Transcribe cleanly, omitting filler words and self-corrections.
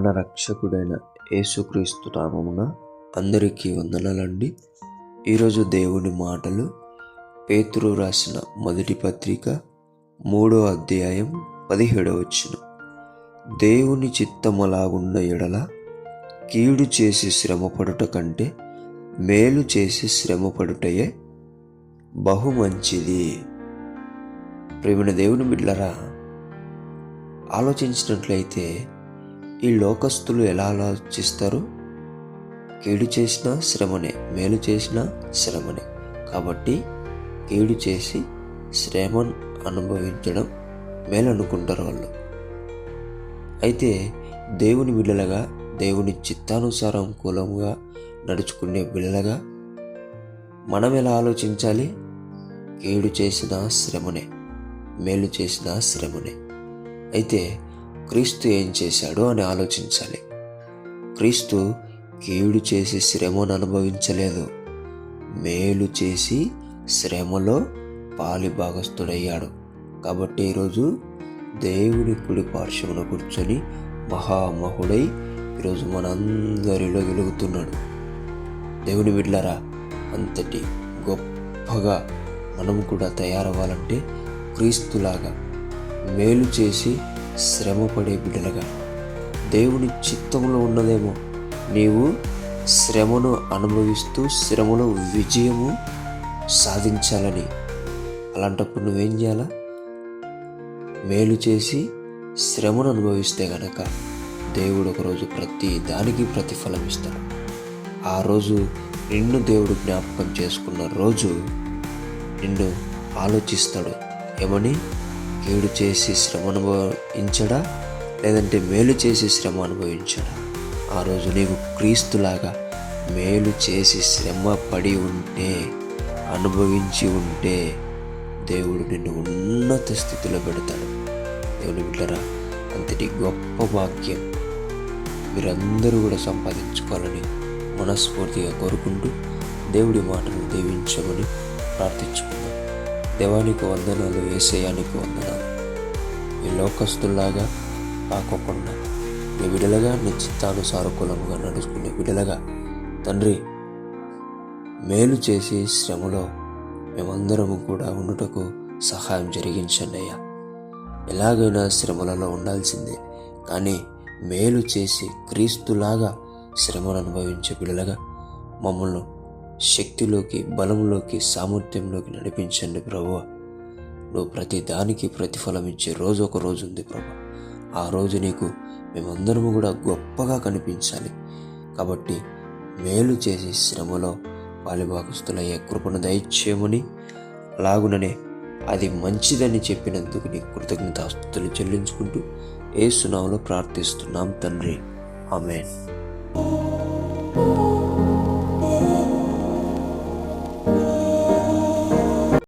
మన రక్షకుడైన యేసుక్రీస్తు నామమున అందరికీ వందనాలండి. ఈరోజు దేవుని మాటలు పేతురు రాసిన మొదటి పత్రిక 3వ అధ్యాయం 17వ వచనం. దేవుని చిత్తములాగున్న ఎడల కీడు చేసి శ్రమపడుట కంటే మేలు చేసి శ్రమపడుటయే బహు మంచిది. ప్రియమైన దేవుని బిడ్డలారా, ఆలోచించినట్లయితే ఈ లోకస్తులు ఎలా ఆలోచిస్తారు? కీడు చేసినా శ్రమనే, మేలు చేసినా శ్రమనే. కాబట్టి కీడు చేసి శ్రమ అనుభవించడం మేలు అనుకుంటారు వాళ్ళు. అయితే దేవుని బిడ్డలుగా, దేవుని చిత్తానుసారం కూలంగా నడుచుకునే బిడ్డలుగా మనం ఎలా ఆలోచించాలి? కీడు చేసినా శ్రమనే, మేలు చేసినా శ్రమనే. అయితే క్రీస్తు ఏం చేశాడో అని ఆలోచించాలి. క్రీస్తు కీడు చేసి శ్రమను అనుభవించలేదు, మేలు చేసి శ్రమలో పాలి భాగస్థుడయ్యాడు. కాబట్టి ఈరోజు దేవుని కుడి పార్శ్వమున కూర్చొని మహామహుడై ఈరోజు మనందరిలో వెలుగుతున్నాడు. దేవుని బిడ్డలారా, అంతటి గొప్పగా మనం కూడా తయారవ్వాలంటే క్రీస్తులాగా మేలు చేసి శ్రమపడే బిడ్డలుగా, దేవుని చిత్తంలో ఉన్నదేమో నీవు శ్రమను అనుభవిస్తూ శ్రమలో విజయము సాధించాలని. అలాంటప్పుడు నువ్వేం చేయాలా? మేలు చేసి శ్రమను అనుభవిస్తే గనక దేవుడు ఒకరోజు ప్రతి దానికి ప్రతిఫలం ఇస్తాడు. ఆ రోజు నిన్ను దేవుడు జ్ఞాపకం చేసుకున్న రోజు నిన్ను ఆలోచిస్తాడు. ఏమని? కీడు చేసి శ్రమ అనుభవించడా, లేదంటే మేలు చేసి శ్రమ అనుభవించడా? ఆ రోజు నీవు క్రీస్తులాగా మేలు చేసి శ్రమ పడి ఉంటే, అనుభవించి ఉంటే దేవుడు నిన్ను ఉన్నత స్థితిలో పెడతాడు. దేవుని బిడ్డలారా, అంతటి గొప్ప భాగ్యం మీరందరూ కూడా సంపాదించుకోవాలని మనస్ఫూర్తిగా కోరుకుంటూ దేవుడి మాటను దీవించమని ప్రార్థించుకుందాం. దేవానికి వందనాలు, యేసయ్యానికి వందనాలు. ఈ లోకస్తుల్లాగా కాకోకుండా నీ బిడ్డలుగా, నీ చిత్తానుసారకులముగా నడుచుకునే బిడ్డలుగా తండ్రి మేలు చేసి శ్రమలో మేమందరము కూడా ఉండుటకు సహాయం జరిగించండి అయ్యా. ఎలాగైనా శ్రమలలో ఉండాల్సిందే, కానీ మేలు చేసి క్రీస్తులాగా శ్రమను అనుభవించే బిడ్డలుగా మమ్మల్ని శక్తిలోకి, బలంలోకి, సామర్థ్యంలోకి నడిపించండి ప్రభువా. నువ్వు ప్రతి దానికి ప్రతిఫలం ఇచ్చే రోజు ఒక రోజు ఉంది ప్రభు. ఆ రోజు నీకు మేమందరము కూడా గొప్పగా కనిపించాలి. కాబట్టి మేలు చేసి శ్రమలో పాలిభాగస్తులయ్యే కృపను దయచేయమని, అలాగుననే అది మంచిదని చెప్పినందుకు నీ కృతజ్ఞతాస్తుతులు చెల్లించుకుంటూ యేసు నామములో ప్రార్థిస్తున్నాం తండ్రి. ఆమేన్.